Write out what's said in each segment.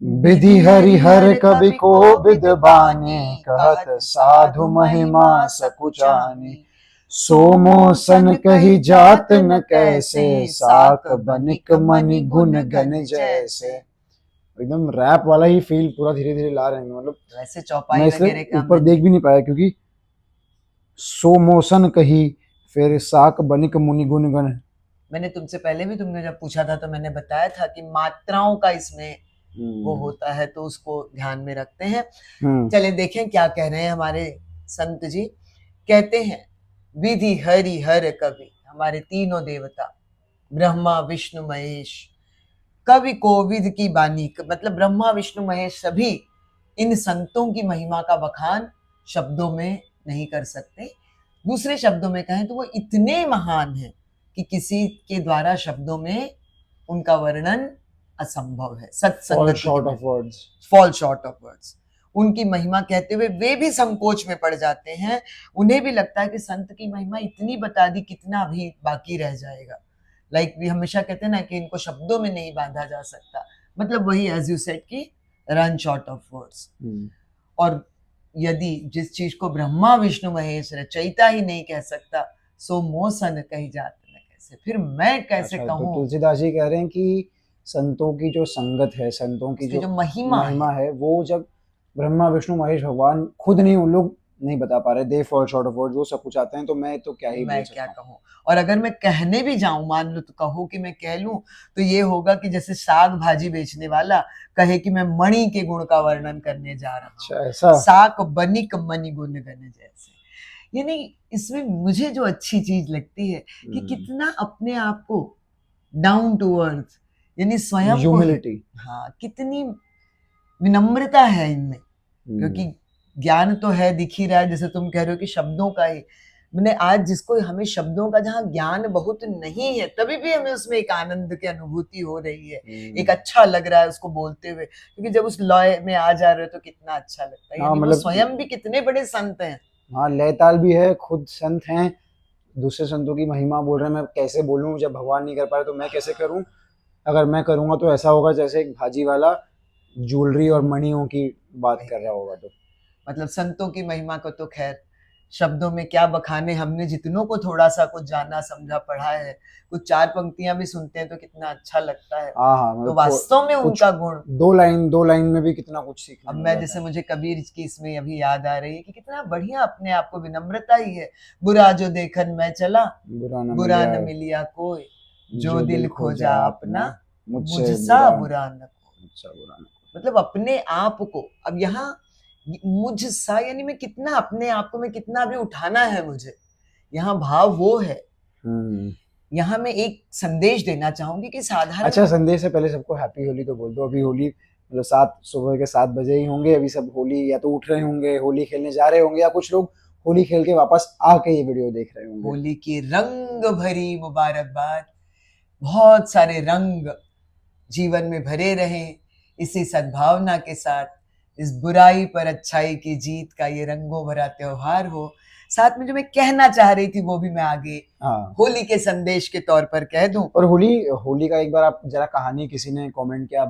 विधि हरिहर कवि को विद बानी, कहत साधु महिमा सकुचानी। सोमोसन कही जात न कैसे, साक बनिक मनि गुण गन जैसे। एकदम रैप वाला ही फील पूरा धीरे धीरे ला रहे हैं, मतलब वैसे चौपाई मैं इसलिए वगैरह का ऊपर देख भी नहीं पाया क्योंकि सोमोसन कही, फिर साक बनिक मुनि गुण गन। मैंने तुमसे पहले भी, तुमने जब पूछा था तो मैंने बताया था कि मात्राओं का इसमें वो होता है, तो उसको ध्यान में रखते हैं। चले देखें क्या कह रहे हैं हमारे संत जी। कहते हैं विधि हरि हर कवि, हमारे तीनों देवता ब्रह्मा विष्णु महेश, कवि कोविद की बानी, मतलब ब्रह्मा विष्णु महेश सभी इन संतों की महिमा का बखान शब्दों में नहीं कर सकते। दूसरे शब्दों में कहें तो वो इतने महान हैं कि किसी के द्वारा शब्दों में उनका वर्णन असंभव है। Fall short of words, fall short of words. उनकी महिमा कहते हुए वे भी संकोच में पड़ जाते हैं। उन्हें भी लगता है कि संत की महिमा इतनी बता दी, कितना भी बाकी रह जाएगा। लाइक भी हमेशा कहते हैं ना कि इनको शब्दों में नहीं बांधा जा सकता, मतलब वही एज यू सेड की रन शॉर्ट ऑफ वर्ड्स। और यदि जिस चीज को ब्रह्मा विष्णु महेश रचयिता ही नहीं कह सकता, सो मोसन कही जात न कैसे, फिर मैं कैसे कहूं। तो तुलसीदास जी कह रहे हैं कि संतों की जो संगत है, संतों की जो महिमा है, वो जब ब्रह्मा विष्णु महेश भगवान खुद नहीं, उन लोग नहीं बता पा रहे, they fall short of words, वो सब कुछ आते हैं, तो मैं तो क्या ही बोल सकता हूं। कहूं। और अगर मैं कहने भी जाऊं, मान लो तो कहो कि मैं कह लूं, तो ये होगा कि जैसे साग भाजी बेचने वाला कहे कि मैं मणि के गुण का वर्णन करने जा रहा हूं। अच्छा, ऐसा साक बनिक मणि गुण गन जैसे। यानी इसमें मुझे जो अच्छी चीज लगती है कि कितना अपने आप को डाउन टू अर्थ, यानी स्वयं ह्यूमिलिटी, हाँ, कितनी विनम्रता है इनमें। क्योंकि ज्ञान तो है, दिख ही रहा है, जैसे तुम कह रहे हो कि शब्दों का ही। मैंने आज जिसको हमें शब्दों का जहाँ ज्ञान बहुत नहीं है, तभी भी हमें उसमें एक आनंद की अनुभूति हो रही है, एक अच्छा लग रहा है उसको बोलते हुए, क्योंकि जब उस लय में आ जा रहे हो तो कितना अच्छा लगता है। यानी वो स्वयं भी कितने बड़े संत हैं। हाँ, लय ताल भी है, खुद संत हैं, दूसरे संतों की महिमा बोल रहे हैं। मैं कैसे बोलूं, जब भगवान नहीं कर पा रहे तो मैं कैसे करूं। अगर मैं करूंगा तो ऐसा होगा जैसे एक भाजी वाला ज्वेलरी और मणियों की बात कर रहा होगा। तो मतलब संतों की महिमा को तो खैर शब्दों में क्या बखाने, हमने जितनों को थोड़ा सा कुछ जाना समझा पढ़ा है, कुछ चार पंक्तियां भी सुनते हैं तो कितना अच्छा लगता है। हाँ, तो वास्तव में उनका गुण दो लाइन में भी कितना कुछ सीखने। अब मैं जैसे मुझे कबीर की इसमें अभी याद आ रही है कि कितना बढ़िया अपने आप को विनम्रता ही है। बुरा जो देखन मैं चला, बुरा न मिलिया कोई, जो दिल खोजा अपना, मुझसा बुरा न कोई। मतलब अपने आप को, अब यहाँ मुझसा यानी मैं कितना अपने आप को, मैं कितना भी उठाना है मुझे, यहाँ भाव वो है। यहाँ मैं एक संदेश देना चाहूंगी कि साधारण, अच्छा, संदेश से पहले सबको हैप्पी होली तो बोल दो। अभी होली मतलब सुबह के 7 बजे ही होंगे, अभी सब होली या तो उठ रहे होंगे, होली खेलने जा रहे होंगे, या कुछ लोग होली खेल के वापस आके ये वीडियो देख रहे होंगे। होली की रंग भरी मुबारकबाद, बहुत सारे रंग जीवन में भरे रहें, इसी सद्भावना के साथ इस बुराई पर अच्छाई की जीत का ये रंगों भरा त्योहार हो। साथ में जो मैं कहना चाह रही थी वो भी मैं आगे होली के संदेश के तौर पर कह दूं। और होली का एक बार आप जरा कहानी, किसी ने कमेंट किया,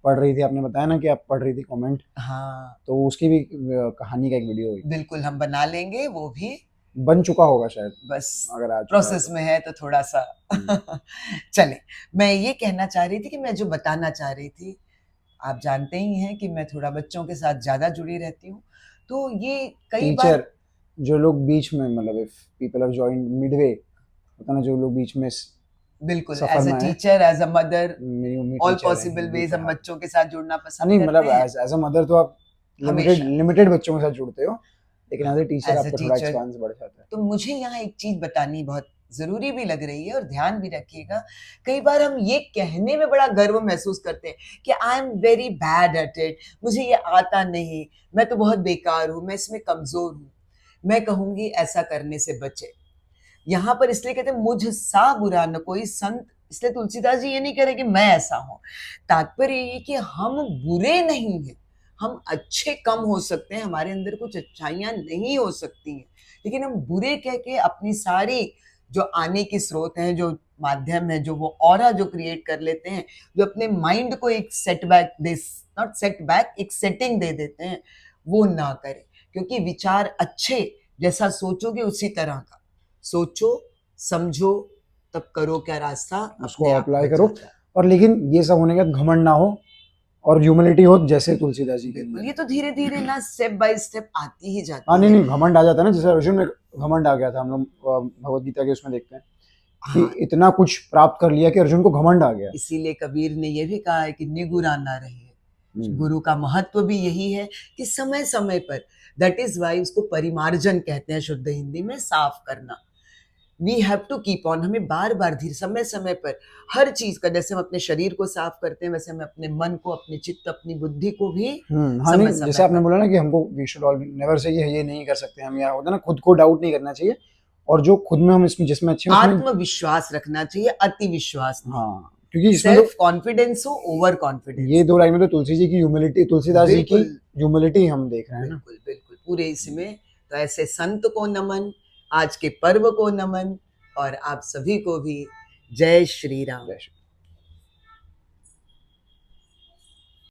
पढ़ रही थी, आपने बताया ना कि आप पढ़ रही थी कमेंट, हाँ, तो उसकी भी कहानी का एक वीडियो बिल्कुल हम बना लेंगे, वो भी बन चुका होगा शायद, बस अगर आज प्रोसेस में है तो थोड़ा सा चले। मैं ये कहना चाह रही थी कि मैं जो बताना चाह रही थी, आप जानते ही हैं कि मैं थोड़ा बच्चों के साथ ज्यादा जुड़ी रहती हूँ, तो ये कई बार जो लोग बीच में, मतलब if people have joined midway, पता ना, जो लोग बीच में, बिल्कुल as a teacher, as a mother, all possible ways हम बच्चों के साथ जुड़ना पसंद करते हैं। मतलब एज अ मदर तो आप लिमिटेड बच्चों के साथ जुड़ते हो, लेकिन एज अ टीचर आपका थोड़ा एक्सपेंस बढ़ जाता है। तो मुझे यहाँ एक चीज बतानी बहुत जरूरी भी लग रही है, और ध्यान भी रखिएगा। कई बार हम ये कहने में बड़ा गर्व महसूस करते हैं कि I am very bad at it, मुझे ये आता नहीं, मैं तो बहुत बेकार हूं, मैं इसमें कमजोर हूं। मैं कहूंगी ऐसा करने से बचे। यहाँ पर इसलिए कहते हैं मुझसा बुरा न कोई, संत इसलिए तुलसीदास जी ये नहीं कह रहे कि मैं ऐसा हूं। तात्पर्य ये कि हम बुरे नहीं हैं, हम अच्छे कम हो सकते हैं, हमारे अंदर कुछ अच्छाइयां नहीं हो सकती हैं, लेकिन हम बुरे कह के अपनी सारी जो आने की स्रोत हैं, जो माध्यम है, जो वो ऑरा जो क्रिएट कर लेते हैं, जो अपने माइंड को एक सेटबैक दे, नॉट सेटबैक, एक सेटिंग दे देते हैं, वो ना करें। क्योंकि विचार अच्छे, जैसा सोचोगे उसी तरह का सोचो, समझो, तब करो क्या रास्ता उसको अपने आप अप्लाई बन करो। जाता है। और लेकिन ये सब होने के बाद घमंड ना हो और ह्यूमिलिटी हो, जैसे तुलसीदास जी के बिल्कुल, अंदर। ये तो धीरे धीरे ना स्टेप बाय स्टेप आती ही हाँ जाती नहीं है। नहीं, घमंड आ जाता है ना, जैसे अर्जुन में घमंड आ गया था, हम लोग भगवत गीता के उसमें देखते हैं कि हाँ, इतना कुछ प्राप्त कर लिया कि अर्जुन को घमंड आ गया। इसीलिए कबीर ने ये भी कहा है कि निगुरा ना रहे। हम्म, गुरु का महत्व भी यही है कि समय समय पर, दैट इज वाई उसको परिमार्जन कहते हैं शुद्ध हिंदी में, साफ करना। We have to keep on, हमें बार बार धीरे समय समय पर हर चीज का, जैसे हम अपने शरीर को साफ करते हैं, वैसे हमें अपने मन को, अपने चित्त, अपनी बुद्धि को भी हाँ समय नहीं, जैसे समय आपने पर। बोला ना कि हमको we should all never say ये नहीं कर सकते हम, या होता है ना, खुद को डाउट नहीं करना चाहिए, और जो खुद में हम इसमें जिसमें अच्छे हैं उसमें। आत्मविश्वास रखना चाहिए, अति विश्वास नहीं। हाँ, क्योंकि इसमें सेल्फ तो कॉन्फिडेंस हो, ओवर ये कॉन्फिडेंस। 2 लाइन में तो तुलसी जी की ह्यूमिलिटी, तुलसीदास जी की बिल्कुल ह्यूमिलिटी हम देख रहे हैं ना। बिल्कुल बिल्कुल, पूरे इसमें तो ऐसे संत को नमन, आज के पर्व को नमन, और आप सभी को भी जय श्री राम। जय श्री